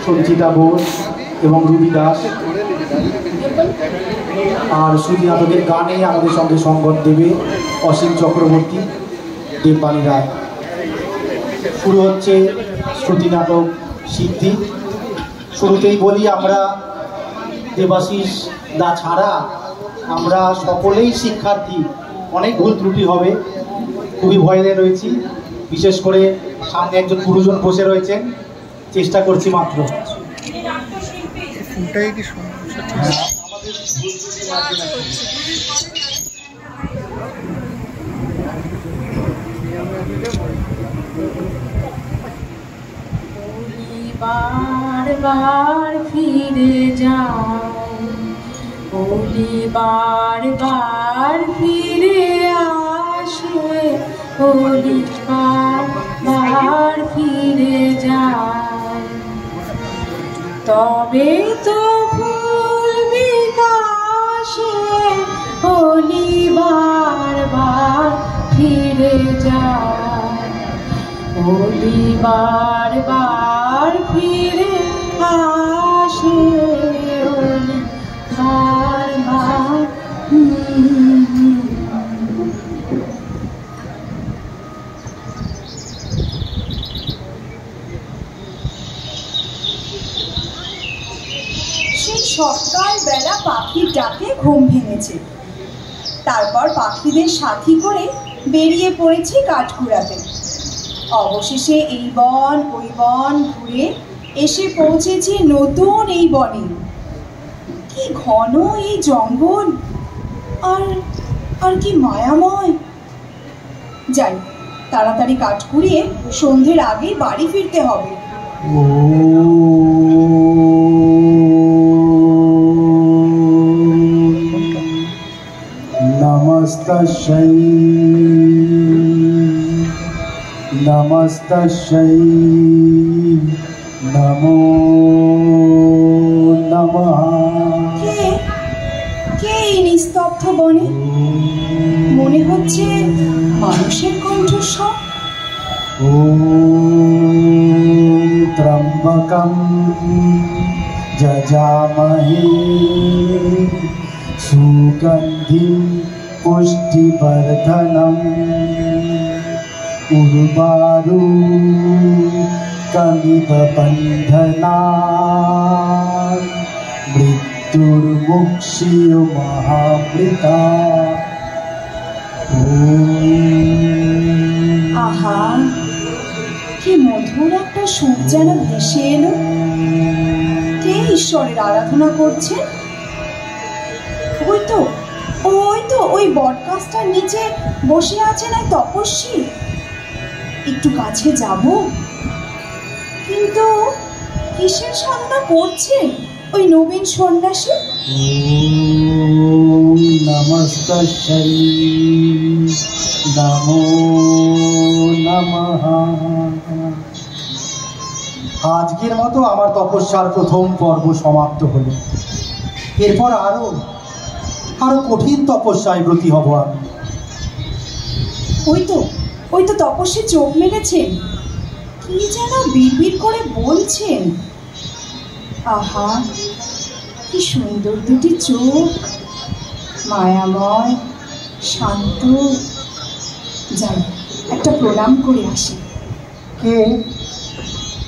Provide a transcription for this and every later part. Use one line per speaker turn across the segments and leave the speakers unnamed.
সঞ্চিতা বোস এবং রুবি দাস। আর শ্রুতি নাটকের গানে আমাদের সঙ্গে সঙ্গত দেবে অসীম চক্রবর্তী, দেববাণী রায়। শুরু হচ্ছে শ্রুতি নাটক সিদ্ধি। শুরুতেই বলি, আমরা দেবাশিস দা ছাড়া আমরা সকলেই শিক্ষার্থী, অনেক ভুল ত্রুটি হবে, খুবই ভয়ে রয়েছি। বিশেষ করে সামনে একজন গুরুজন বসে রয়েছেন, চেষ্টা করছি মাত্র।
বারবার ফিরে যাও, ওলি বারবার ফিরে আসে, ওলি বারবার ফিরে যায়, তবে তো ফুল বিকাশে, ওলি বারবার ফিরে যায়, ওলি বারবার ফিরে আসে, ওলি বারবার।
সেই সকালবেলা পাখির ডাকে ঘুম ভেঙেছে। তারপর পাখিদের সাথী করে বেরিয়ে পড়েছি কাঠকুড়াতে। অবশেষে এই বন ওই বন ঘুরে এসে পৌঁছেছি নতুন এই বনে। কি ঘন এই জঙ্গল, আর আর কি মায়াময়। যাই, তাড়াতাড়ি কাঠ কুড়িয়ে সন্ধ্যের আগে বাড়ি ফিরতে হবে।
নমস্তস্যৈ নমস্তস্যৈ নমো নমঃ।
কে এই নিস্তব্ধ বনে? মনে হচ্ছে মানুষের কণ্ঠস্বর।
ওম ত্রম্বকম যজামহে সুগন্ধিম পুষ্টিবর্ধনম উর্বারুকমিব বন্ধনাৎ মৃত্যুর্মুক্ষীয় মহামৃতা।
আহা, কি মধুর একটা সুর যেন ভেসে এলো। কে ঈশ্বরের আরাধনা করছে? ওই তো ওই বটগাছটার নিচে বসে আছেন এক তপস্বী। একটু কাছে যাব, কিন্তু কিসের সাধনা করছেন ওই নবীন সন্ন্যাসী?
নমস্তস্যৈ নমো নমঃ। আজকের মতো আমার তপস্যার প্রথম পর্ব সমাপ্ত হলো। এরপর আরো কঠিন তপস্যায় ব্রতী হব আমি।
ওই তো তপস্বী চোখ মেলেছেন, কি যেন বিড়বিড় করে বলছেন। আহা, কি সুন্দর দুটি চোখ, মায়াময়, শান্ত। যাই, একটা প্রণাম করে আসি।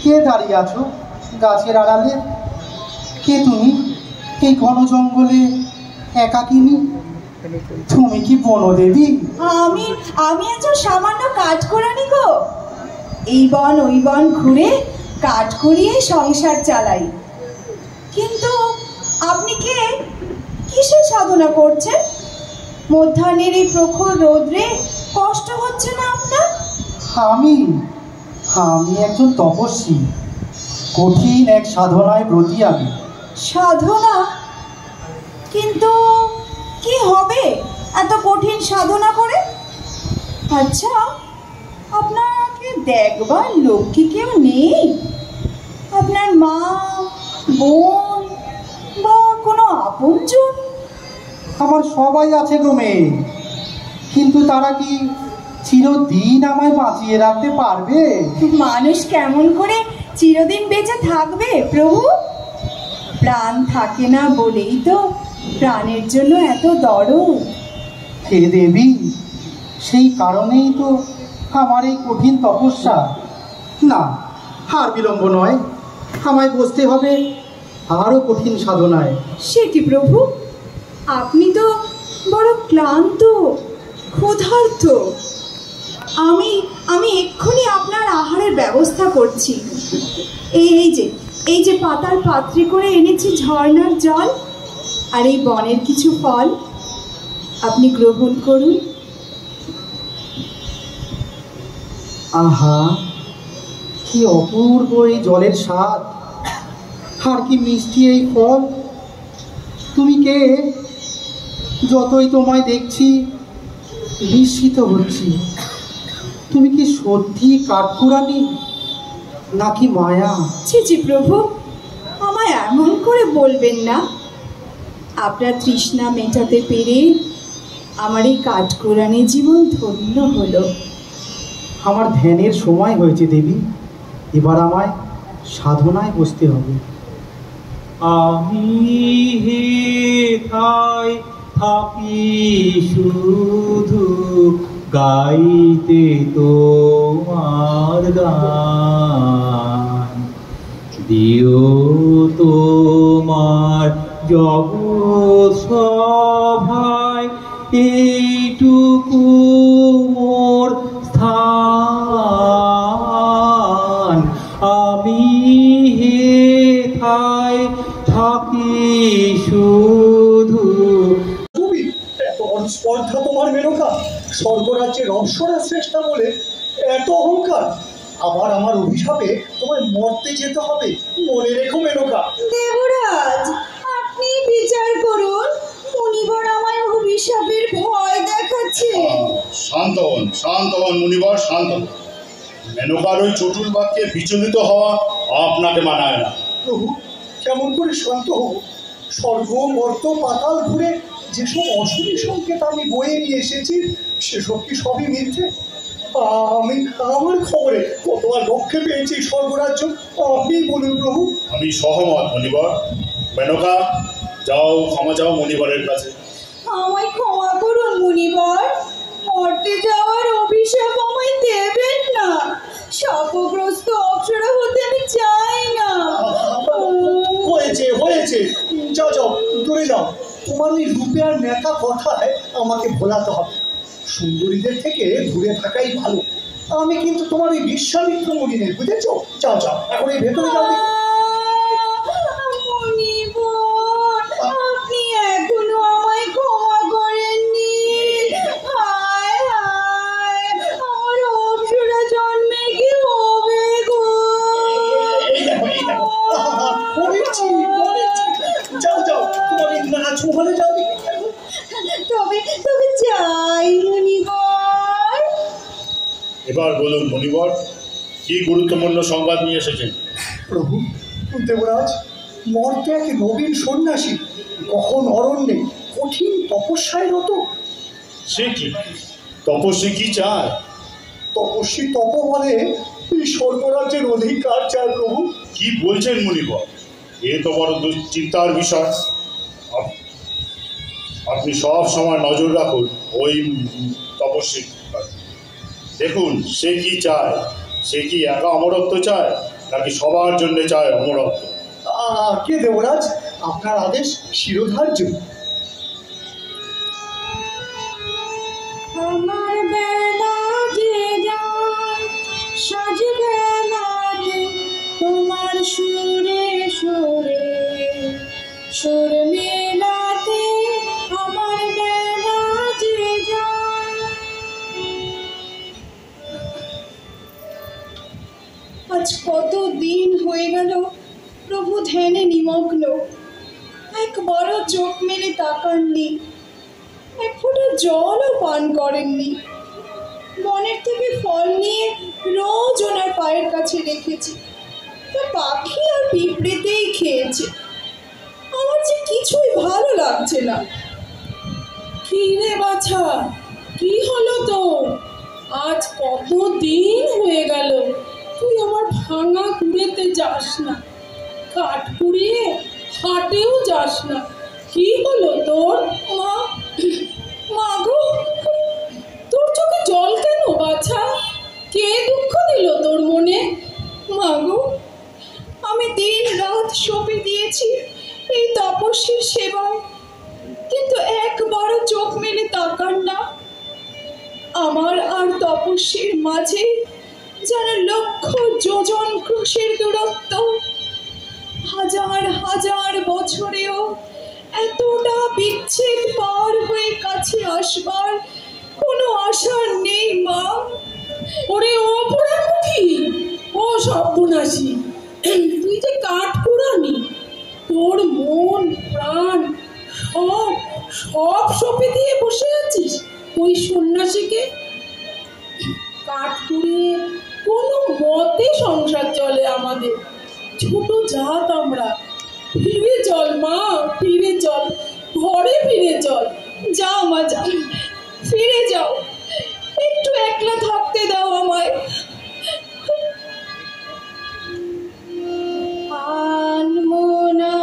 কে দাঁড়িয়ে আছো গাছের আড়ালে? কে তুমি এই ঘন জঙ্গলে একাকিনী? তুমি কি বনদেবী?
আমি একজন সামান্য কাঠকুড়ানি গো। এই বন ওই বন ঘুরে কাঠ কুড়িয়ে সংসার চালাই। কিন্তু আপনি কে? কিসের সাধনা করছেন? মধ্যাহ্নের এই প্রখর রোদ্রে কষ্ট হচ্ছে না আপনার?
আমি একজন তপস্বী, কঠিন এক সাধনায় ব্রতী আমি।
সাধনা? কিন্তু কি হবে এত কঠিন সাধনা করে? আচ্ছা, আপনাকে দেখবার লোক কি কেউ নেই? আপনার মা, বোন বা কোনো আপনজন?
আমার সবাই আছে গো মেয়ে, কিন্তু তারা কি চিরদিন আমায় বাঁচিয়ে রাখতে পারবে?
মানুষ কেমন করে চিরদিন বেঁচে থাকবে প্রভু? প্রাণ থাকে না বলেই তো প্রাণের জন্য এত দরদ।
হে দেবী, সেই কারণেই তো আমার এই কঠিন তপস্যা। না, আর বিলম্ব নয়, আমায় বসতে হবে আরও কঠিন সাধনায়।
সে কি প্রভু, আপনি তো বড় ক্লান্ত, ক্ষুধার্ত। আমি এক্ষুনি আপনার আহারের ব্যবস্থা করছি। এই যে পাতার পাত্রে করে এনেছি ঝর্ণার জল, আর এই বনের কিছু ফল, আপনি গ্রহণ করুন।
আহা, কি অপূর্ব এই জলের স্বাদ, আর কি মিষ্টি এই ফল। তুমি কে? যতই তোমায় দেখছি বিস্মিত হচ্ছি। তুমি কি সত্যি কাঠপুরানি নাকি মায়া?
ছি ছি প্রভু, আমায় এমন করে বলবেন না। আপনার তৃষ্ণা মেটাতে পেরে আমার এই কাঠকুরানি জীবন ধন্য হলো।
আমার ধ্যানের সময় হয়েছে দেবী, এবার আমায় সাধনায় বসতে হবে।
আমি হেথায় থাকি শুধু গাইতে তোমার গান, দিও তোমার জগৎ সভায় এইটুকু মোর স্থান। আমি হেথায় থাকি শুধু।
তুমি এত স্পর্ধা তোমার মেনকা, স্বর্গরাজ্যের অপ্সরা শ্রেষ্ঠা বলে এত অহংকার। আমার অভিশাপে তোমায় মরতে যেতে হবে, মনে রেখো মেনকা।
দেবরাজ, আপনি বিচার করুন। মুনিবর আমায় অভিশাপের ভয় দেখাচ্ছে।
শান্ত হন মুনিবর, শান্ত হন। মেনকার ওই চটুল বাক্যে বিচলিত হওয়া আপনাকে মানায় না।
প্রভু, কেমন করে শান্ত হব? স্বর্গ মর্ত পাতাল ঘুরে যেসব অশুভি সংকেত আমি বয়ে নিয়ে এসেছি, সেসব কি সবই মিথ্যে? আমি আমার খবরে কতবার লক্ষ্যে পেয়েছি স্বর্গরাজ্য, আপনি বলুন প্রভু।
আমি সহমত মুনিবর। মেনকা, যাও ক্ষমা চাও মুনিবরের কাছে।
আমায় ক্ষমা করুন মুনিবর, মরতে যাওয়ার অভিশাপ আমায় দেবেন না। শাপগ্রস্ত অপ্সরা হতে আমি চাই না।
হয়েছে, যাও দূরে যাও। তোমার ওই রূপে আর নেতা কথায় আমাকে ভোলাতে হবে। সুন্দরীদের থেকে দূরে থাকাই ভালো। আমি কিন্তু তোমার ওই বিশ্বামিত্র মুনি নেই, বুঝেছো? যাও এখন এই ভেতরে যাও।
মুনিবর, আপনি এখনো আমায় ক্ষমা করেননি। হায় হায়, আমার অপ্সরা জন্মে কি হবে গো?
এই দেখো, পড়েছি। যাও তোমার এই নাচ মহলে যাও।
তবে যাই মুনিবর।
এবার বলুন মুনিবর, কি গুরুত্বপূর্ণ সংবাদ নিয়ে এসেছেন?
প্রভু, দেবরাজ মর্তে এক নবীন সন্ন্যাসী গহন অরণ্যে কঠিন তপস্যায় রত।
সে কি তপস্বী কি চায়?
তপস্বী তপ বলে এই স্বর্গরাজ্যের অধিকার চায় প্রভু।
কি বলছেন মুনিবর? এ তো বড় দুশ্চিন্তার বিষয়। আপনি সব সময় নজর রাখুন ওই তপস্বী। দেখুন সে কি চায়। সে কি একা অমরত্ব চায়, নাকি সবার জন্য চায় অমরত্ব?
কে দেবরাজ? আপনার আদেশ শিরোধার্য।
আমার বেলা যে যায় সাজবে লাগে তোমার সুরে সুরে, সুর মেলাতে আমার বেলা যে যায়।
আজ কত দিন হয়ে গেল প্রভু ধ্যানে নিমগ্ন, একবারও চোখ মেলে তাকাননি, এক ফোঁটা জলও পান করেননি। বনের থেকে ফল নিয়ে রোজ ওনার পায়ের কাছে রেখেছি, তা পাখি আর পিঁপড়েতেই খেয়েছে। আমার যে কিছুই ভালো লাগছে না।
কি রে বাছা, কি হলো তোর? আজ কত দিন হয়ে গেল তুই আমার ভাঙা কুড়েতে যাস না, কাঠ কুড়িয়ে হাটেও যাস না। কি হলো তোর? মা, মা গো, তোর চোখে জল কেন বাছা? কে দুঃখ দিল তোর মনে? মা গো,
আমি দিন রাত সঁপে দিয়েছি এই তপস্বীর সেবায়, কিন্তু একবারও চোখ মেলে তাকান না। আমার আর তপস্বীর মাঝে যেন লক্ষ যোজন ক্রোশের দূরত্ব। হাজার হাজার বছরেও এতটা বিচ্ছেদ পার হয়ে কাছে আসবার কোনো আশা নেই মা।
ওরে ও পোড়ামুখী, ও সর্বনাশী, তুই যে কাঠ কুড়ানি, তোর মন প্রাণ সব সব সঁপে দিয়ে বসে আছিস ওই সন্ন্যাসীকে। কাঠ কুড়িয়ে কোনো মতে সংসার চলে আমাদের, ছোট জাত আমরা। ফিরে চল মা, ফিরে চল, ঘরে ফিরে চল।
যাও মা, যাও, ফিরে যাও, একটু একলা থাকতে দাও আমায়। আনমোনা,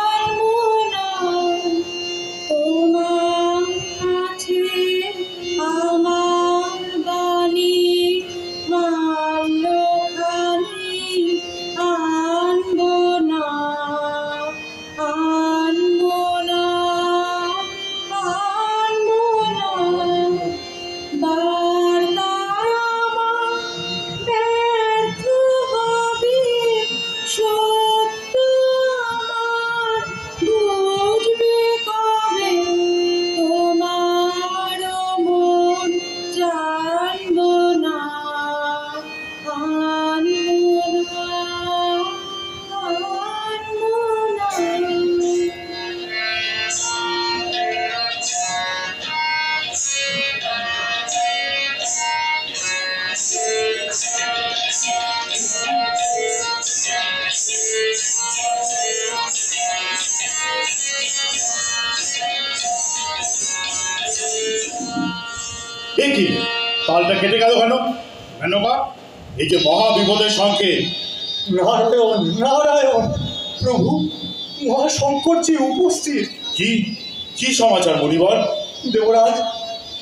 আনমোনা, তোমার কাছে আমার বাণী মাল্যখানি আনমোনা, আনমোনা, আনমোনা, বার্তা আমার ব্যর্থ হবে, সত্য আমার বুঝবে কবে, তোমার মন জানব না, আনমোনা, আনমোনা।
এ কি, তালটা কেটে গেল কেন? মেনকা, এই যে মহা বিপদের সংকেত।
নারায়ণ, নারায়ণ, প্রভু মহাশঙ্করজি উপস্থিত।
কি কি সমাচার মুনিবর?
দেবরাজ,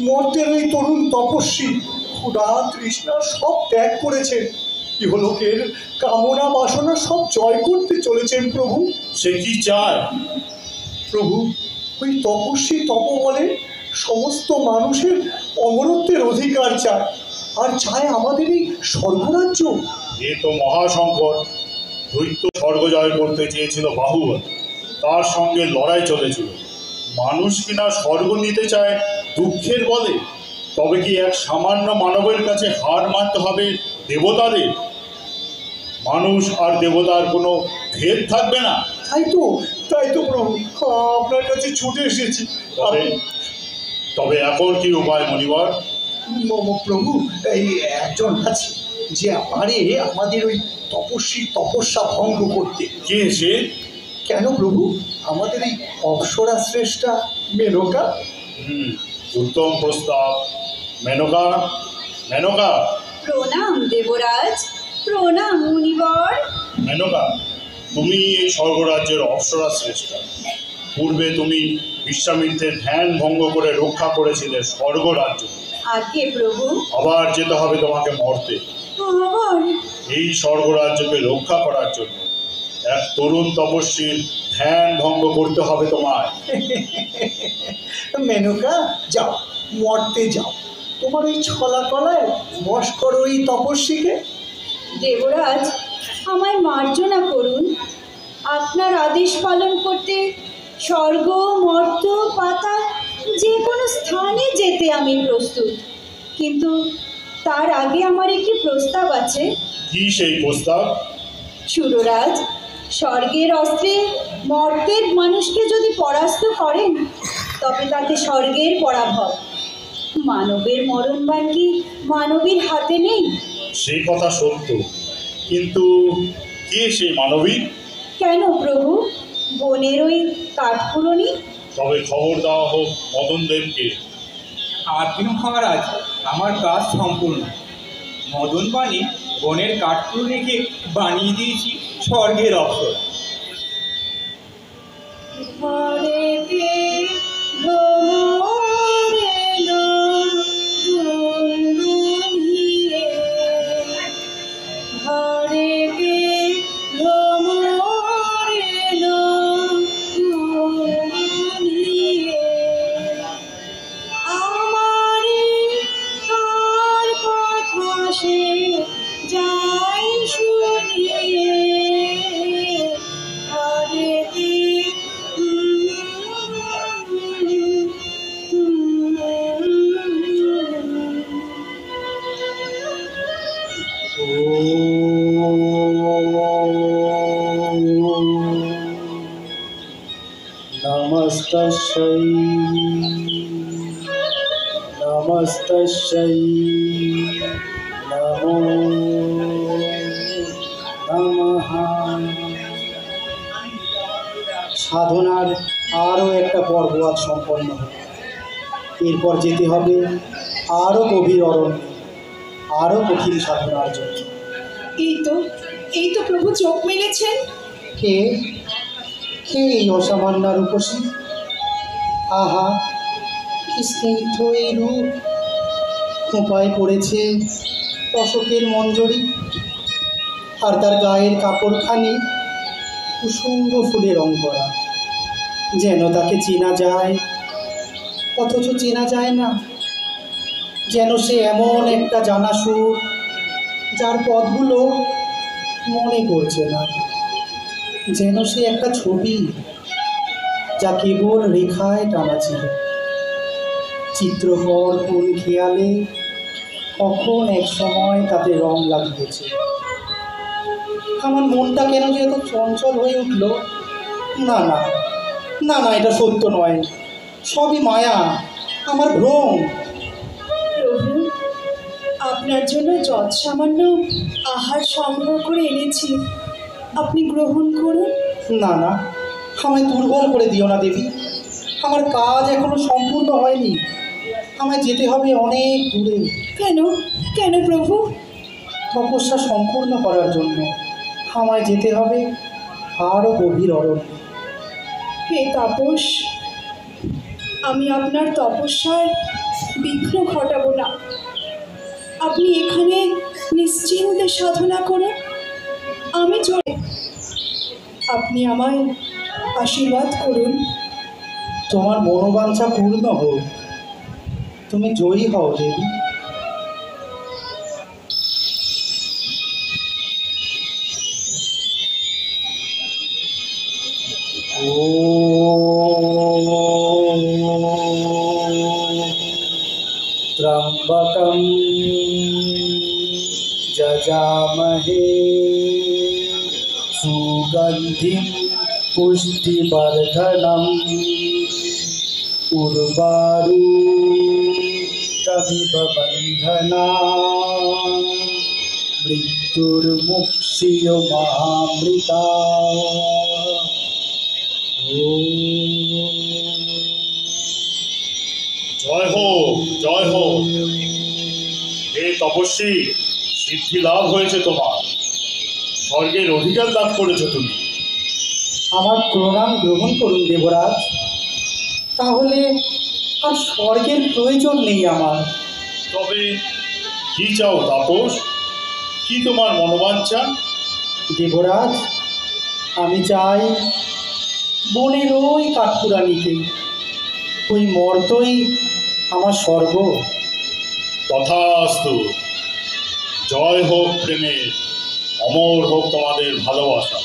মর্তের ওই তরুণ তপস্বী ক্ষুধা তৃষ্ণা সব ত্যাগ করেছেন, ইহলোকের কামনা বাসনা সব জয় করতে চলেছেন প্রভু।
সে কি চায়?
প্রভু, ওই তপস্বী তপবলে সমস্ত মানুষের অমরত্বের অধিকার চায়, আর চায় আমাদের এই স্বর্গরাজ্য।
এ তো মহাসংকট। দৈত্য স্বর্গ জয় করতে চেয়েছিল বাহুবল, তার সঙ্গে লড়াই চলেছিল। মানুষ কিনা স্বর্গ নিতে চায় দুঃখের বলে, তবে কি এক সামান্য মানবের কাছে হার মানতে হবে দেবতাদের? মানুষ আর দেবতার কোনো ভেদ থাকবে না।
তাই তো প্রভু, আপনার কাছে ছুটে এসেছি।
তবে তবে এখন কি উপায় মুনিবর?
প্রভু, এই একজন আছে যে পারে আমাদের ওই তপস্বীর তপস্যা ভঙ্গ করতে।
কে সে?
কেন প্রভু, আমাদের এই অপ্সরা শ্রেষ্ঠা মেনকা।
উত্তম প্রস্তাব। মেনকা, মেনকা।
প্রণাম দেবরাজ, প্রণাম মুনিবর।
মেনকা, তুমি এই স্বর্গরাজ্যের অপ্সরা শ্রেষ্ঠা। পূর্বে তুমি বিশ্বামিত্রের ধ্যান ভঙ্গ করে রক্ষা করেছিলে স্বর্গরাজ্য।
আগে প্রভু।
আবার যেতে হবে তোমাকে মর্তে।
আবার?
এই স্বর্গরাজ্যকে রক্ষা করার জন্য এক তরুণ তপস্বীর ধ্যান ভঙ্গ করতে হবে তোমায়।
মেনকা, যাও, মর্তে যাও, তোমার ওই ছলা কলায় বশ করো ওই তপস্বীকে।
দেবরাজ, আমায় মার্জনা করুন। আপনার আদেশ পালন করতে স্বর্গ, মর্ত, পাতাল যে কোনো স্থানে যেতে আমি প্রস্তুত, কিন্তু তার আগে আমার একটি প্রস্তাব আছে।
কি সেই প্রস্তাব?
সুররাজ, স্বর্গের অস্ত্রে মর্তের মানুষকে যদি পরাস্ত করেন, তবে তাতে স্বর্গের পরাভব। মানবের মরণবান কি মানবীর হাতে নেই?
সেই কথা সত্য, কিন্তু কে সেই মানবী?
কেন প্রভু, বনের ওই কাঠকুড়নি?
তবে খবর দেওয়া হোক মদনদেবকে।
আজ্ঞে মহারাজ, আমার কাজ সম্পূর্ণ। মদন পানে বনের কাঠপুর রেখে বানিয়ে দিয়েছি স্বর্গের অপ্সরা।
ঘরেতে ভ্রমর এলো গুনগুনিয়ে, ঘরেতে ভ্রমর এলো গুনগুনিয়ে, আমারে তার কথা সে যাই শুনিয়ে, ঘরেতে
নমস্তস্যৈ নমস্তস্যৈ নমো নমঃ। সাধনার আরও একটা পর্ব আজ সম্পন্ন হবে। এরপর যেতে হবে আরও গভীর অরণ্যে, আরও কঠিন সাধনার জন্য।
এই তো প্রভু চোখ মেলেছেন।
কে কে এই অসামান্য রূপসী? আহা, কি স্নিগ্ধ এই রূপ! খোঁপায় পড়েছে অশোকের মঞ্জরি, আর তার গায়ের কাপড়খানি কুসুম্ব ফুলে রং করা। যেন তাকে চেনা যায়, অথচ চেনা যায় না। যেন সে এমন একটা জানা সুর, যার পদগুলো মনে পড়ছে না। যেন সে একটা ছবি, যা কেবল রেখায় টানা ছিল। চিত্রকর কোন খেয়ালে কখন এক সময় তাতে রং লাগিয়েছে। আমার মনটা কেন যে এত চঞ্চল হয়ে উঠল। না না না না, এটা সত্য নয়, সবই মায়া, আমার ভ্রম।
প্রভু, আপনার জন্য যৎ সামান্য আহার সংগ্রহ করে এনেছি, আপনি গ্রহণ করুন।
না না, আমায় দুর্বল করে দিও না দেবী। আমার কাজ এখনো সম্পূর্ণ হয়নি। আমায় যেতে হবে অনেক দূরে।
কেন কেন প্রভু?
তপস্যা সম্পূর্ণ করার জন্য আমায় যেতে হবে আরও গভীর অরণ্যে।
হে তাপস, আমি আপনার তপস্যার বিঘ্ন ঘটাবো না। আপনি এখানে নিশ্চিন্তে সাধনা করুন, আমি চলে। আপনি আমায় আশীর্বাদ করুন।
তোমার মনোবাঞ্ছা পূর্ণ হোক, তুমি জয়ী হও দেবী। ত্রম্বকম যজামহে সুগন্ধিম পুষ্টিবর্ধনম উর্বারুকমিব বন্ধনাৎ মৃত্যুর্মুক্ষীয় মহামৃতা।
জয় হোক, জয় হোক। হে তপস্বী, সিদ্ধি লাভ হয়েছে তোমার, স্বর্গের অধিকার লাভ করেছো তুমি।
আমার প্রণাম গ্রহণ করুন দেবরাজ। তাহলে আর স্বর্গের প্রয়োজন নেই আমার।
তবে কি চাও তাপস? কি তোমার মনোবাঞ্ছা?
দেবরাজ, আমি চাই বনের ওই কাঠপুরানিতে, ওই মর্তই আমার স্বর্গ।
তথাস্তু। জয় হোক প্রেমের, অমর হোক তোমাদের ভালোবাসা।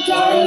জয়